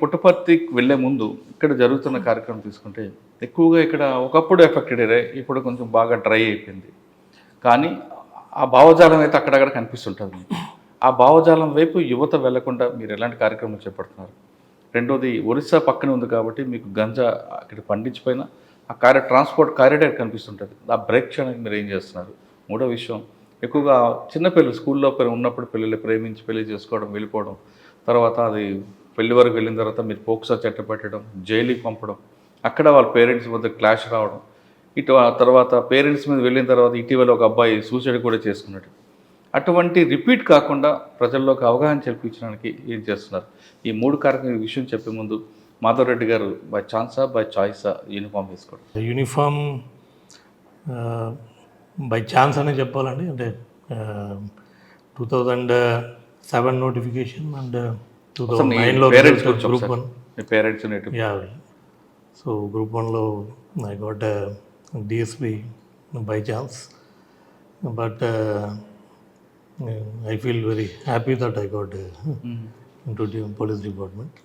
పుట్టపర్తికి వెళ్ళే ముందు ఇక్కడ జరుగుతున్న కార్యక్రమం తీసుకుంటే ఎక్కువగా ఇక్కడ ఒకప్పుడు ఎఫెక్టెడ్ ఏరియా ఇప్పుడు కొంచెం బాగా డ్రై అయిపోయింది. కానీ ఆ భావజాలం అయితే అక్కడక్కడ కనిపిస్తుంటుంది మీకు. ఆ భావజాలం వైపు యువత వెళ్లకుండా మీరు ఎలాంటి కార్యక్రమాలు చేపడుతున్నారు? రెండోది ఒరిస్సా పక్కనే ఉంది కాబట్టి మీకు గంజా అక్కడ పండించిపోయినా ఆ ట్రాన్స్పోర్ట్ కారిడార్ కనిపిస్తుంటుంది. ఆ బ్రేక్ చేయడానికి మీరు ఏం చేస్తున్నారు? మూడో విషయం ఎక్కువగా చిన్నపిల్లలు స్కూల్లో ఉన్నప్పుడు పిల్లలు ప్రేమించి పెళ్లి చేసుకోవడం, వెళ్ళిపోవడం, తర్వాత అది పెళ్లి వరకు వెళ్ళిన తర్వాత మీరు పోక్సో చట్టం పెట్టడం, జైలుకి పంపడం, అక్కడ వాళ్ళ పేరెంట్స్ మధ్య క్లాష్ రావడం, ఆ తర్వాత పేరెంట్స్ మీద వెళ్ళిన తర్వాత ఇటీవల ఒక అబ్బాయి సూసైడ్ కూడా చేసుకున్నాడు. అటువంటి రిపీట్ కాకుండా ప్రజల్లోకి అవగాహన కల్పించడానికి ఏం చేస్తున్నారు? ఈ మూడు కార్యక్రమం విషయం చెప్పే ముందు మాధవ్ రెడ్డి గారు బై ఛాన్సా బై చాయిసా యూనిఫామ్ వేసుకోవడం? యూనిఫామ్ బై ఛాన్స్ అనే చెప్పాలండి. అంటే 2007 నోటిఫికేషన్ అండ్ 2009లో గ్రూప్ 1. సో గ్రూప్ 1లో I got DSP by chance, but I feel very happy that I got into police department.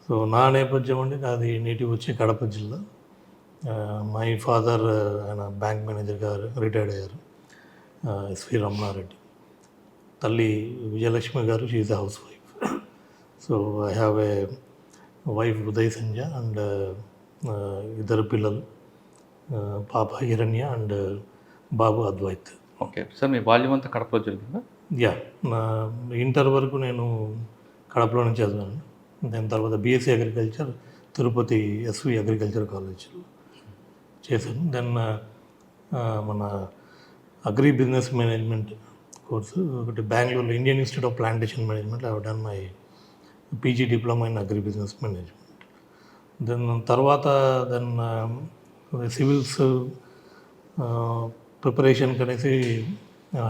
So నా నేపథ్యం అండి, నాది నేటివ్ వచ్చి కడప జిల్లా. మై ఫాదర్ ఆయన బ్యాంక్ మేనేజర్గా రిటైర్డ్ అయ్యారు, ఎస్వి రమణారెడ్డి. తల్లి Vijayalakshmi garu, she is a housewife. So I have a wife Uday Sanja and ఇద్దరు పిల్లలు, పాప హిరణ్య అండ్ బాబు అద్వైత్. ఓకే సార్, మీ బాల్యం అంతా కడపలో జరిగిందా? యా, నా ఇంటర్ వరకు నేను కడపలోనే చదివాను. దాని తర్వాత BSc agriculture Tirupati SV agriculture కాలేజ్లో చేశాను. దెన్ మన అగ్రి బిజినెస్ మేనేజ్మెంట్ కోర్సు ఒకటి బెంగళూరులో Indian Institute of Plantation Management I have done my PG diploma in agribusiness management. Then తర్వాత సివిల్స్ ప్రిపరేషన్కి అనేసి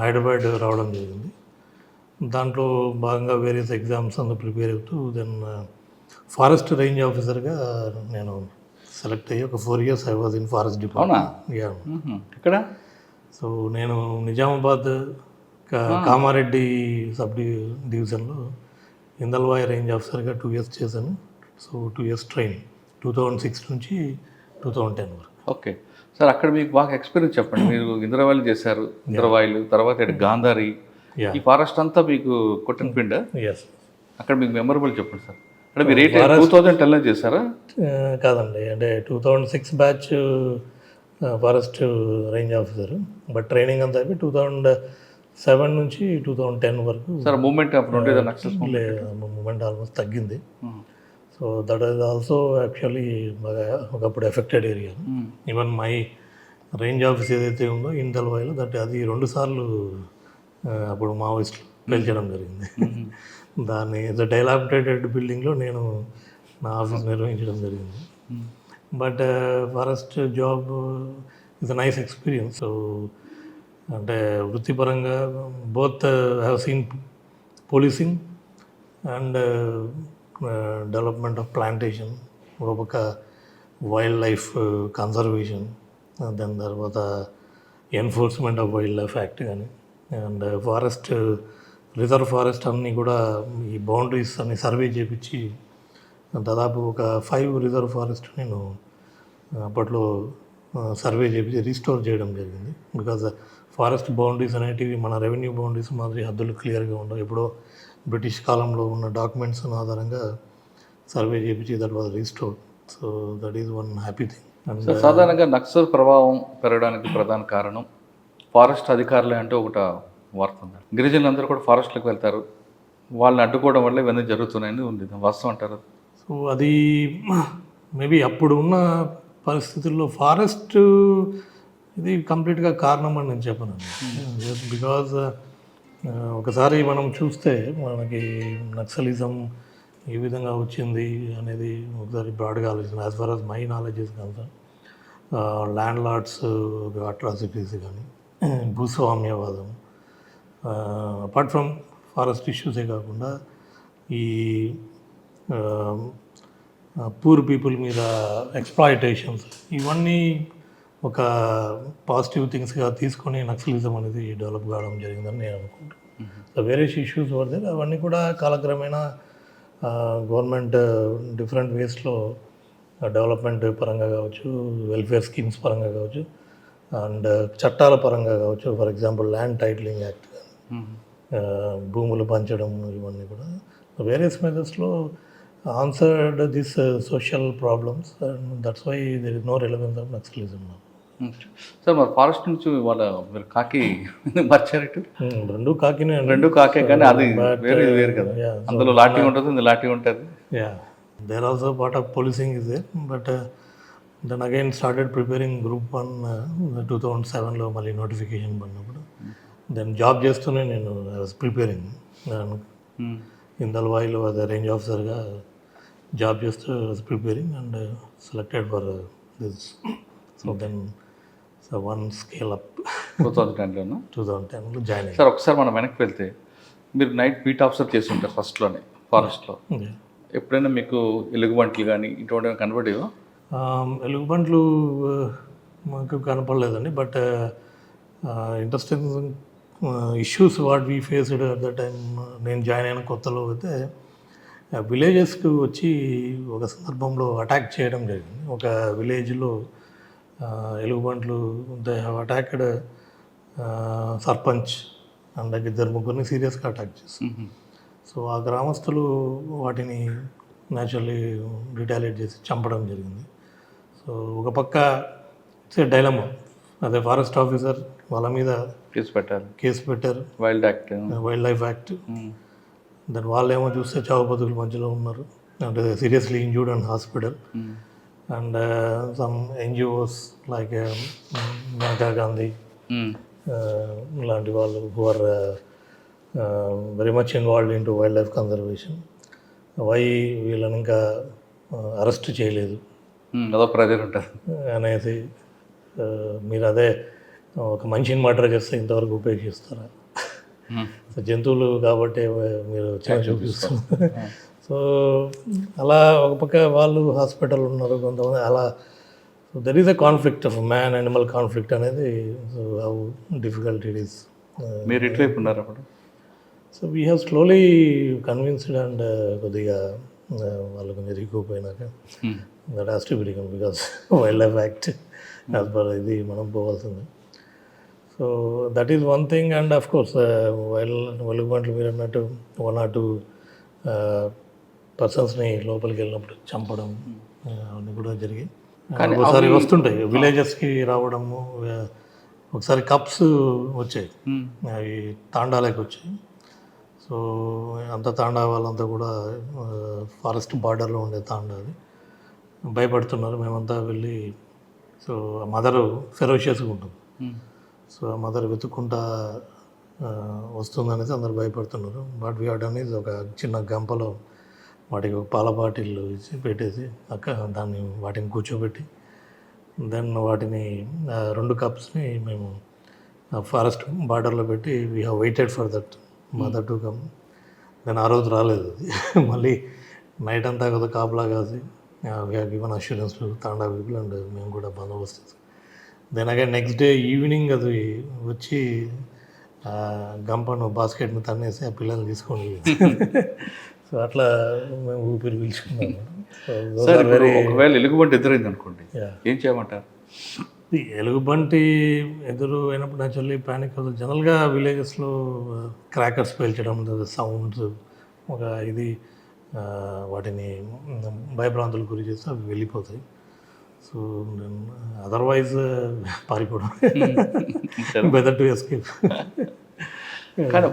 హైదరాబాద్ రావడం జరిగింది. దాంట్లో భాగంగా వేరియస్ ఎగ్జామ్స్ అందు ప్రిపేర్ అవుతూ దెన్ ఫారెస్ట్ రేంజ్ ఆఫీసర్గా నేను సెలెక్ట్ అయ్యి ఒక 4 years I was in forest department. ఇక్కడ సో నేను నిజామాబాద్ కామారెడ్డి సబ్ డివిజన్లో ఇందల్వాయి రేంజ్ ఆఫీసర్గా 2 years చేశాను. సో 2 years ట్రైన్ 2006 నుంచి 2010 వరకు. ఓకే సార్, అక్కడ మీకు బాగా ఎక్స్పీరియన్స్ చెప్పండి. మీరు ఇంద్రవాయిలు చేశారు, ఇంద్రవాయిలు తర్వాత గాంధారి, ఈ ఫారెస్ట్ అంతా మీకు కొట్టిన పిండ. అక్కడ మీకు మెమరబుల్ చెప్పండి సార్. అంటే మీరు 2010లో చేశారా? కాదండి, అంటే 2006 batch forest range officer, but training అంతా అయిపోయి 2007 నుంచి 2010 వరకు. సార్ మూమెంట్ అప్పుడు ఉండేదా? మూమెంట్ ఆల్మోస్ట్ తగ్గింది. So that is also actually బాగా ఒకప్పుడు affected area. Even my range office ఏదైతే ఉందో ఇందల్వాయిలో, దట్ అది 2 సార్లు అప్పుడు మావోయిస్టులు పెంచడం జరిగింది. దాన్ని డైలాబిటేటెడ్ బిల్డింగ్లో నేను నా ఆఫీస్ నిర్వహించడం జరిగింది. But forest job is a nice experience. So అంటే వృత్తిపరంగా both have seen policing and development of plantation, ఒక వైల్డ్ లైఫ్ కన్జర్వేషన్, దాని తర్వాత enforcement of wild life act కానీ, అండ్ ఫారెస్ట్ రిజర్వ్ ఫారెస్ట్ అన్నీ కూడా ఈ బౌండరీస్ అన్ని సర్వే చేయించి దాదాపు ఒక 5 రిజర్వ్ ఫారెస్ట్ నేను అప్పట్లో సర్వే చేయించి రీస్టోర్ చేయడం జరిగింది. బికాజ్ ఫారెస్ట్ బౌండరీస్ అనేటివి మన రెవెన్యూ బౌండరీస్ మాదిరి హద్దులు క్లియర్గా ఉండవు. ఎప్పుడో బ్రిటిష్ కాలంలో ఉన్న డాక్యుమెంట్స్ ఆధారంగా సర్వే చేయించి that was restore. So that is one happy thing. And సాధారణంగా నక్సల్ ప్రభావం పెరగడానికి ప్రధాన కారణం ఫారెస్ట్ అధికారులే అంటే ఒకట వార్త ఉంది. గిరిజనులందరూ కూడా ఫారెస్ట్లోకి వెళ్తారు, వాళ్ళని అడ్డుకోవడం వల్ల ఇవన్నీ జరుగుతున్నాయని ఉంది. వాస్తవం అంటారు? సో అది మేబీ అప్పుడు ఉన్న పరిస్థితుల్లో ఫారెస్ట్ ఇది కంప్లీట్గా కారణం అని నేను చెప్పను. బికాజ్ ఒకసారి మనం చూస్తే మనకి నక్సలిజం ఏ విధంగా వచ్చింది అనేది ఒకసారి బ్రాడ్గా ఆలోచన. As far as my knowledge is concern, landlords atrocities కానీ, భూస్వామ్యవాదం, అపార్ట్ ఫ్రమ్ ఫారెస్ట్ ఇష్యూసే కాకుండా ఈ పూర్ పీపుల్ మీద ఎక్స్ప్లాయిటేషన్స్, ఇవన్నీ ఒక పాజిటివ్ థింగ్స్గా తీసుకొని నక్సలిజం అనేది డెవలప్ కావడం జరిగిందని నేను అనుకుంటున్నాను. So various issues were there, అవన్నీ కూడా కాలక్రమేణా గవర్నమెంట్ డిఫరెంట్ వేస్లో డెవలప్మెంట్ పరంగా కావచ్చు, వెల్ఫేర్ స్కీమ్స్ పరంగా కావచ్చు, అండ్ చట్టాల పరంగా కావచ్చు. For example land titling act, భూములు పంచడం, ఇవన్నీ కూడా వేరియస్ మెథడ్స్లో answered this social problems, and that's why there is no relevance of naxalism. Sir మరి ఫారెస్ట్ నుంచి వాళ్ళ మీరు కాకి మార్చారు, రెండు కాకినే అండి. రెండు కాకే, కానీ అది వేరే ఇది వేరు కదా, అందులో లాఠీ ఉంటుంది, ఇందులో లాఠీ ఉంటుంది. Yeah, there also part of policing is there, but then again started preparing group 1 2007లో మళ్ళీ నోటిఫికేషన్ పడినప్పుడు. దెన్ జాబ్ చేస్తూనే నేను ఐ వాజ్ ప్రిపేరింగ్ ఇందల్వాయిలో అది రేంజ్ ఆఫీసర్గా జాబ్ చేస్తూ I was preparing and selected for this. So then so one scale up 2010లో join అయ్యాను. Sir ఒకసారి మనం వెనక్కి వెళ్తే మీరు నైట్ బీట్ ఆఫీసర్ చేసి ఉంటారు ఫస్ట్లోనే ఫారెస్ట్లో. ఎప్పుడైనా మీకు ఎలుగుబంట్లు కానీ ఇటువంటి కనబడేవా? ఎలుగుబంట్లు మాకు కనపడలేదండి, but interesting issues what we faced at the time. నేను జాయిన్ అయిన కొత్తలో అయితే విలేజెస్కి వచ్చి ఒక సందర్భంలో అటాక్ చేయడం జరిగింది. ఒక విలేజ్లో ఎలుగుబంట్లు they have attacked sarpanch and ఇద్దరు ముగ్గురిని సీరియస్గా అటాక్ చేస్తారు. సో ఆ గ్రామస్తులు వాటిని న్యాచురల్లీ రిటాలియేట్ చేసి చంపడం జరిగింది. సో ఒక పక్క ఇట్స్ ఏ డైలమా, అదే ఫారెస్ట్ ఆఫీసర్ వాళ్ళ మీద కేసు పెట్టారు, వైల్డ్ లైఫ్ యాక్ట్. దాని వాళ్ళేమో చూస్తే చావు బతుకుల మధ్యలో ఉన్నారు, అంటే seriously injured and hospital. And some NGOs like Megha Gandhi ఇలాంటి వాళ్ళు who are very much involved in to wildlife conservation. Why వీళ్ళని ఇంకా అరెస్ట్ చేయలేదు అనేసి, మీరు అదే ఒక మనిషిని మర్డర్ చేస్తే ఇంతవరకు ఉపయోగిస్తారా? జంతువులు కాబట్టి మీరు చాలా చూపిస్తున్నారు. సో అలా ఒక పక్క వాళ్ళు హాస్పిటల్ ఉన్నారు, కొంతమంది అలా. So there is a conflict of man animal conflict అనేది. So how difficult it is. మీరు ఎటువైపు ఉన్నారు అప్పుడు? So we have slowly convinced and కొద్దిగా వాళ్ళు కొంచెం రిక్కుపోయినాక దట్ హ్యాస్ టు బి రికమ్ because wildlife act as per ఇది మనం పోవాల్సింది. So that is one thing. And of course వెలుగుబంట్లు మీరు అన్నట్టు 1 or 2 పర్సన్స్ని లోపలికి వెళ్ళినప్పుడు చంపడం అవన్నీ కూడా జరిగాయి. ఒకసారి వస్తుంటాయి విలేజెస్కి రావడము. ఒకసారి కప్స్ వచ్చాయి, అవి తాండాలకు వచ్చాయి. సో అంత తాండా వాళ్ళంతా కూడా ఫారెస్ట్ బార్డర్లో ఉండే తాండా, అది భయపడుతున్నారు. మేమంతా వెళ్ళి, సో మదర్ ఫెరోషియస్గా ఉంటుంది, సో ఆ మదర్ వెతుక్కుంటా వస్తుందనేసి అందరు భయపడుతున్నారు. బట్ వీ డన్ ఈజ్ ఒక చిన్న గంపలో వాటికి పాల బాటిల్ ఇచ్చి పెట్టేసి దాన్ని వాటిని కూర్చోబెట్టి దెన్ వాటిని 2 కప్స్ని మేము ఫారెస్ట్ బార్డర్లో పెట్టి we have waited for that mother to come. Then ఆ రోజు రాలేదు అది. మళ్ళీ నైట్ అంతా కదా కాపలా కాసి we have given assurance to tanda people and మేము కూడా బందోబస్తు. Then again next day evening అది వచ్చి గంపను బాస్కెట్ని తన్నేసి ఆ పిల్లల్ని తీసుకొని సో అట్లా మేము ఊపిరి పీల్చుకున్నాము. ఒకవేళ ఎలుగుబంటి ఎదురైంది అనుకోండి, ఏం చేయమంటారు? ఎలుగుబంటి ఎదురు అయినప్పుడు న్యాచురల్లీ ప్యానిక్ అవుతుంది. జనరల్గా విలేజెస్లో క్రాకర్స్ పేల్చడం, సౌండ్స్ ఒక ఇది వాటిని భయభ్రాంతులకు గురి చేస్తే అవి వెళ్ళిపోతాయి. సో అదర్వైజ్ పారిపోవడం, బెటర్ టు ఎస్కేప్. కానీ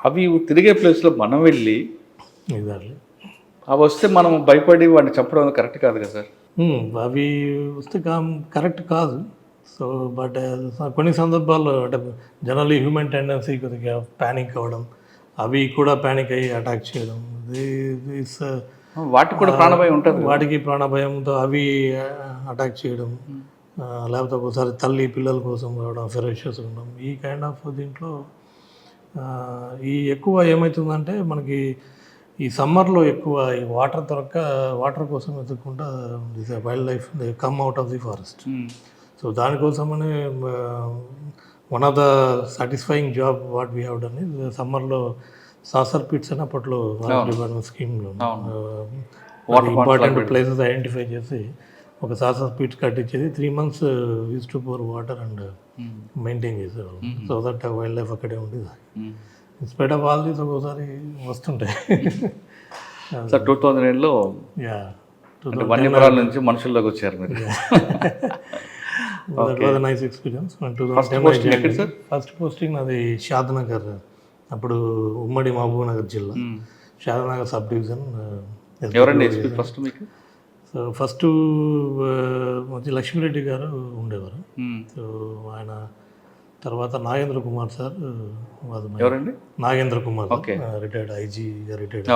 అవి తిరిగే ప్లేస్లో మనం వెళ్ళి ఎగ్జాక్ట్లీ అవి వస్తే మనం భయపడి వాడిని చంపడం కరెక్ట్ కాదు కదా సార్? అవి వస్తే కరెక్ట్ కాదు. సో బట్ కొన్ని సందర్భాల్లో అంటే జనరల్లీ హ్యూమన్ టెండెన్సీ కొద్దిగా ప్యానిక్ అవ్వడం, అవి కూడా ప్యానిక్ అయ్యి అటాక్ చేయడం, వాటికి కూడా ప్రాణభయం ఉంటుంది. వాటికి ప్రాణభయంతో అవి అటాక్ చేయడం, లేకపోతే ఒకసారి తల్లి పిల్లల కోసం రావడం, ఫెరోషియస్ ఉండడం, ఈ కైండ్ ఆఫ్ దీంట్లో ఈ ఎక్కువ ఏమవుతుందంటే మనకి ఈ సమ్మర్లో ఎక్కువ ఈ వాటర్ దొరక్క వాటర్ కోసం వెతుక్కుంటా wildlife they come out of the forest. So దానికోసమని one of the satisfying job what we have done is సమ్మర్లో సాసర్ పిట్స్ అని అప్పట్లో డిపార్ట్మెంట్ స్కీమ్లో వాటర్ ఇంపార్టెంట్ ప్లేసెస్ ఐడెంటిఫై చేసి ఒక సాసర్ పిట్స్ కట్టించేది 3 months used to pour water and maintain చేసేవాళ్ళు. So that wildlife అక్కడే ఉండేది. ఇన్స్పైట్ ఆఫ్ ఆల్ దీస్ ఒక్కోసారి వస్తుంటాయి. సార్ 2008లో యా వన్యప్రాణుల నుంచి మనుషుల్లోకి వచ్చారు మీరు. That was nice experience. First posting నాది షాద్నగర్, అప్పుడు ఉమ్మడి మహబూబ్ నగర్ జిల్లా, షాద్నగర్ సబ్ డివిజన్. ఎవరండి ఎస్పీ ఫస్ట్ మీకు? సో ఫస్ట్ వచ్చి లక్ష్మీరెడ్డి గారు ఉండేవారు. సో ఆయన తర్వాత నాగేంద్ర కుమార్ సార్, ఎవరండి? Nagendra Kumar retired IG retired